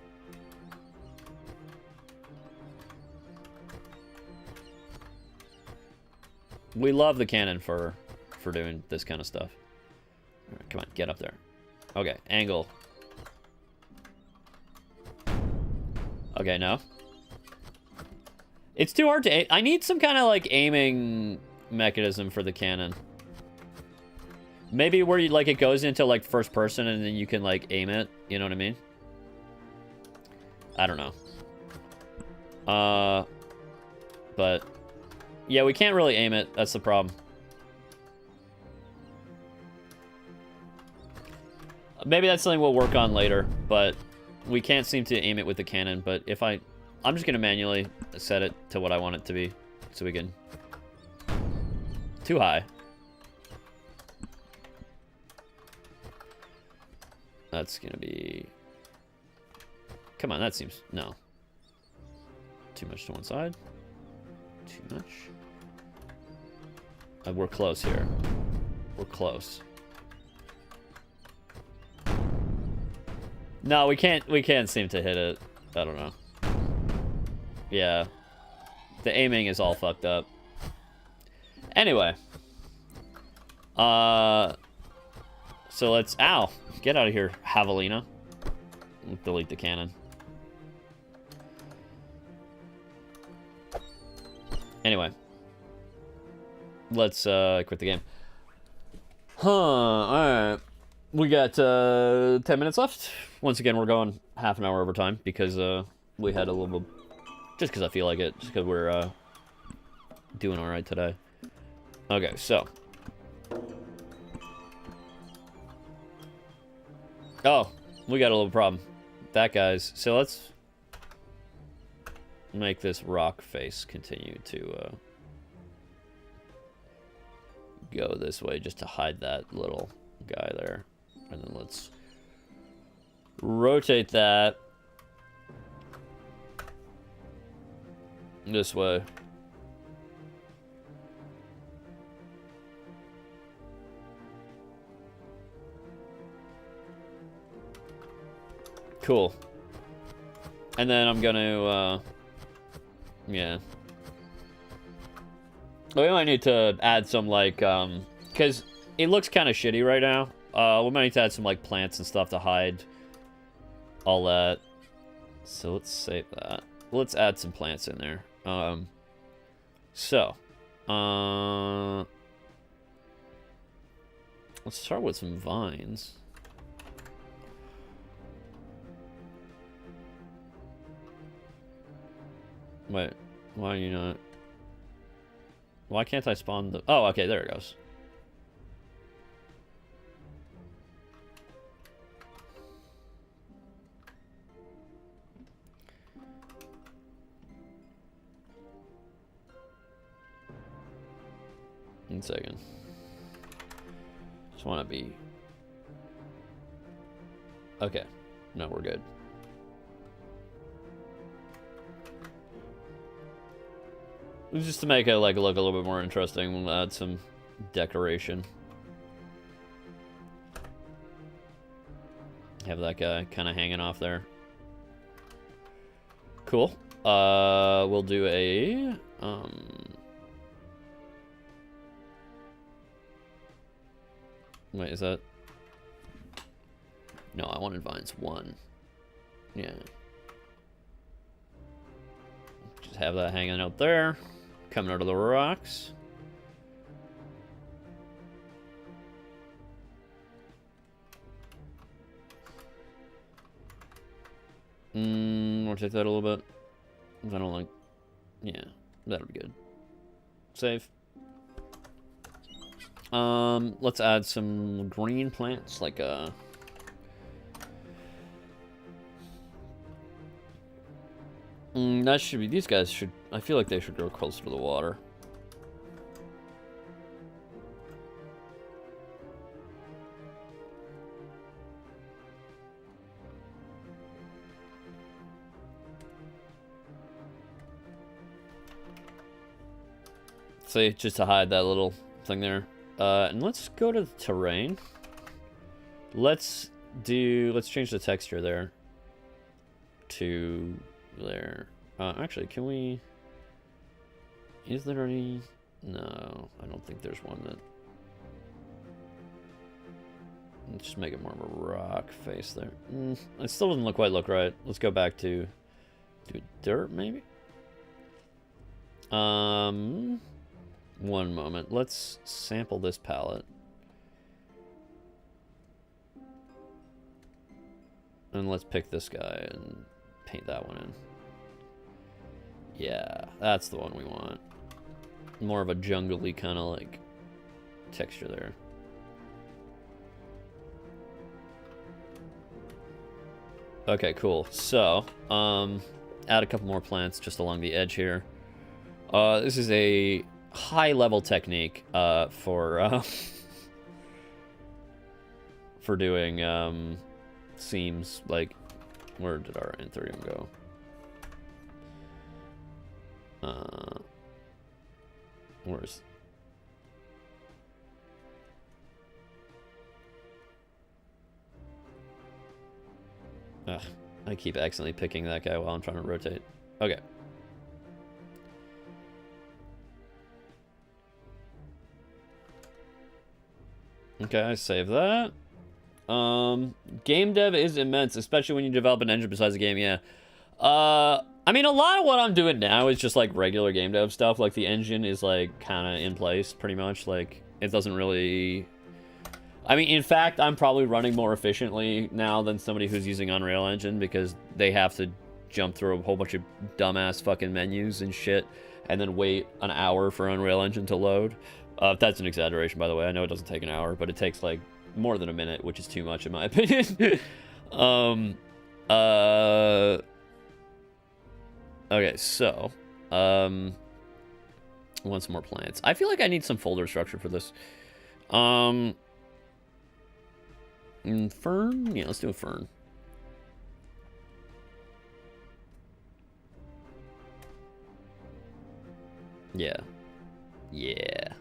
We love the cannon for doing this kind of stuff. All right, come on, get up there. Okay, angle. Okay, no. It's too hard to aim. I need some kind of, like, aiming mechanism for the cannon. Maybe where you, like, it goes into, like, first person and then you can, like, aim it. You know what I mean? I don't know. But yeah, we can't really aim it. That's the problem. Maybe that's something we'll work on later, but we can't seem to aim it with the cannon. But if I'm just gonna manually set it to what I want it to be, so we can... Too high. That's gonna be... Come on, that seems... No. Too much to one side. Too much. We're close here. We're close. No, we can't seem to hit it. I don't know. Yeah. The aiming is all fucked up. Anyway. So let's... Ow! Get out of here, Javelina. Delete the cannon. Anyway. Let's quit the game. Alright. We got 10 minutes left. Once again, we're going half an hour over time because we had a little bit... Just because I feel like it. Just because we're doing alright today. Okay, so... Oh, we got a little problem. That guy's... So let's make this rock face continue to go this way just to hide that little guy there. And then let's rotate that this way. Cool. And then I'm gonna, yeah. We might need to add some, like, because it looks kind of shitty right now. We might need to add some, like, plants and stuff to hide all that. So let's save that. Let's add some plants in there. Let's start with some vines. Wait, why are you not? Why can't I spawn the... Oh, okay, there it goes. One second. Just want to be... Okay. No, we're good. Just to make it like look a little bit more interesting, we'll add some decoration. Have that guy kind of hanging off there. Cool. We'll do a wait, is that... No, I wanted vines 1. Yeah. Just have that hanging out there. Coming out of the rocks. Rotate that a little bit. I don't like... Yeah, that'll be good. Save. Let's add some green plants, like that should be... These guys should... I feel like they should grow closer to the water. See, just to hide that little thing there. And let's go to the terrain. Let's change the texture there to there. Actually, can we... Is there any... No, I don't think there's one that... Let's just make it more of a rock face there. It still doesn't quite look right. Let's go back to... Do dirt, maybe? One moment. Let's sample this palette. And let's pick this guy and paint that one in. Yeah, that's the one we want. More of a jungly kind of like texture there. Okay, cool. So, add a couple more plants just along the edge here. This is a high-level technique for doing seams. Like, where did our anthurium go? Where's... Ugh, I keep accidentally picking that guy while I'm trying to rotate. Okay. Okay, I save that. Game dev is immense, especially when you develop an engine besides the game, yeah. I mean, a lot of what I'm doing now is just, like, regular game dev stuff. Like, the engine is, like, kind of in place, pretty much. Like, it doesn't really... I mean, in fact, I'm probably running more efficiently now than somebody who's using Unreal Engine because they have to jump through a whole bunch of dumbass fucking menus and shit and then wait an hour for Unreal Engine to load. That's an exaggeration, by the way. I know it doesn't take an hour, but it takes, like, more than a minute, which is too much in my opinion. Okay, so, want some more plants. I feel like I need some folder structure for this. Fern? Yeah, let's do a fern. Yeah. Yeah.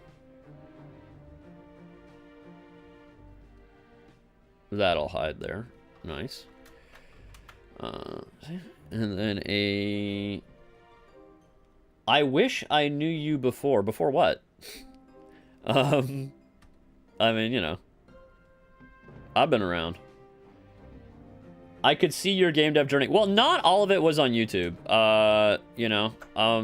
That'll hide there. Nice. Uh, and then a... I wish I knew you before. Before what? I mean, you know. I've been around. I could see your game dev journey. Well, not all of it was on YouTube. You know. I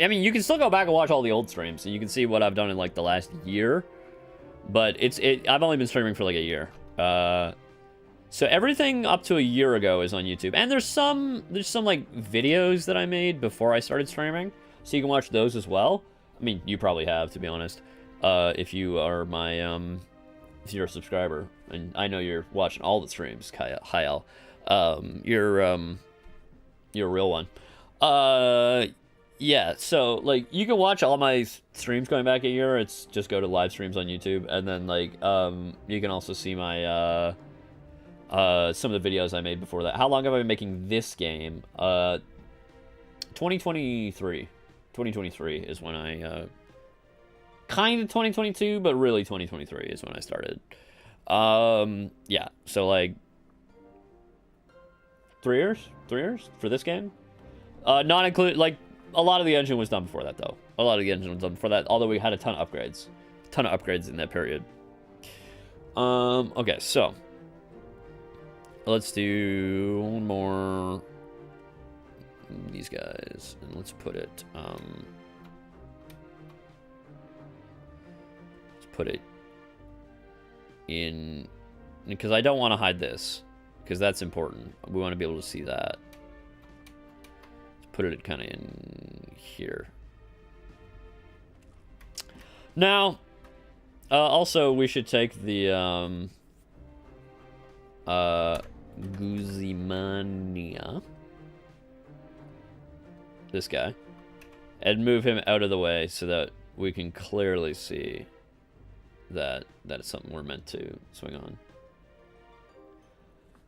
mean, you can still go back and watch all the old streams, and you can see what I've done in, like, the last year. But I've only been streaming for, like, a year. So everything up to a year ago is on YouTube. And there's some like, videos that I made before I started streaming. So you can watch those as well. I mean, you probably have, to be honest. If you are my, if you're a subscriber. And I know you're watching all the streams, Kyle. You're a real one. Yeah, so, like, you can watch all my streams going back a year. It's just go to live streams on YouTube. And then, like, you can also see my, some of the videos I made before that. How long have I been making this game? 2023. 2023 is when I, kind of 2022, but really 2023 is when I started. Yeah, so, like, 3 years? 3 years for this game? Not include, like, a lot of the engine was done before that, though. A lot of the engine was done before that, although we had a ton of upgrades. A ton of upgrades in that period. Okay, so let's do one more these guys, and let's put it, let's put it in, because I don't want to hide this, because that's important. We want to be able to see that. Let's put it kind of in here. Now, also, we should take the, Guzimania, this guy, and move him out of the way so that we can clearly see that it's something we're meant to swing on.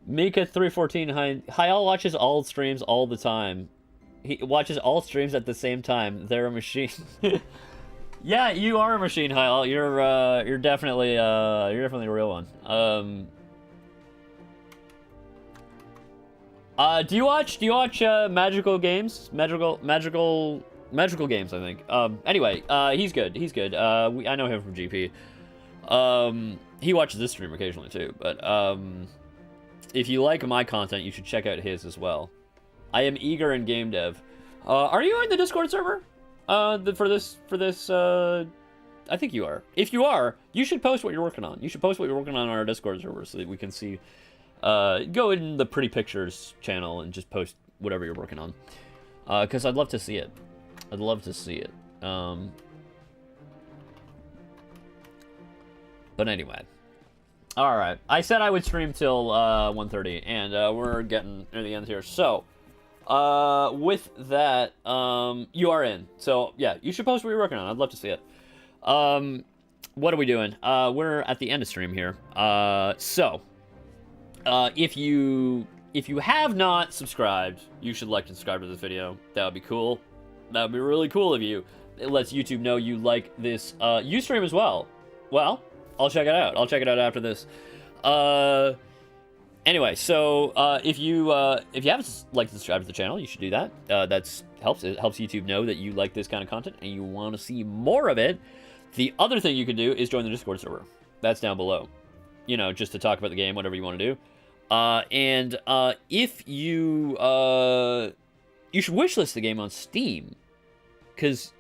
Mika314, Hayal watches all streams all the time. He watches all streams at the same time. They're a machine. Yeah, you are a machine, Hayal. You're definitely a real one. Do you watch magical games? Magical games, I think. Anyway, he's good. I know him from GP. He watches this stream occasionally too, but if you like my content, you should check out his as well. I am eager in game dev. Are you in the Discord server? For this, I think you are. If you are, you should post what you're working on. You should post what you're working on our Discord server so that we can see. Go in the Pretty Pictures channel and just post whatever you're working on. Because I'd love to see it. I'd love to see it. But anyway. Alright. I said I would stream till 1:30, and we're getting near the end here. So, with that, you are in. So, yeah, you should post what you're working on. I'd love to see it. What are we doing? We're at the end of stream here. If you have not subscribed, you should like and subscribe to this video. That would be cool. That would be really cool of you. It lets YouTube know you like this Ustream as well. Well, I'll check it out. I'll check it out after this. Anyway, so if you haven't liked and subscribed to the channel, you should do that. It helps YouTube know that you like this kind of content and you want to see more of it. The other thing you can do is join the Discord server. That's down below. You know, just to talk about the game, whatever you want to do. If you should wishlist the game on Steam, because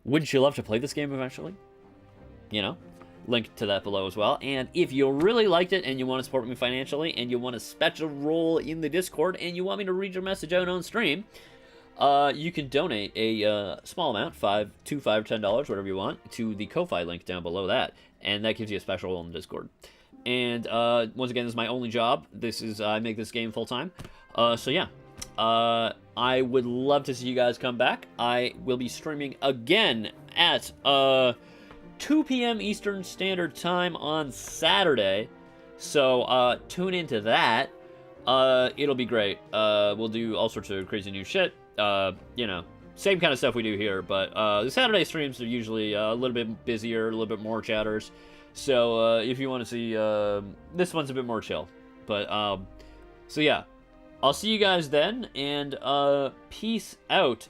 wouldn't you love to play this game eventually? You know, link to that below as well. And if you really liked it and you want to support me financially and you want a special role in the Discord and you want me to read your message out on stream, you can donate a small amount, $5, $10, whatever you want, to the Ko-Fi link down below that, and that gives you a special role in the Discord. And once again, this is my only job. I make this game full time. So yeah, I would love to see you guys come back. I will be streaming again at 2 p.m. Eastern Standard Time on Saturday. So tune into that. It'll be great. We'll do all sorts of crazy new shit. You know, same kind of stuff we do here, but the Saturday streams are usually a little bit busier, a little bit more chatters. So if you want to see, this one's a bit more chill. But So yeah, I'll see you guys then, and peace out.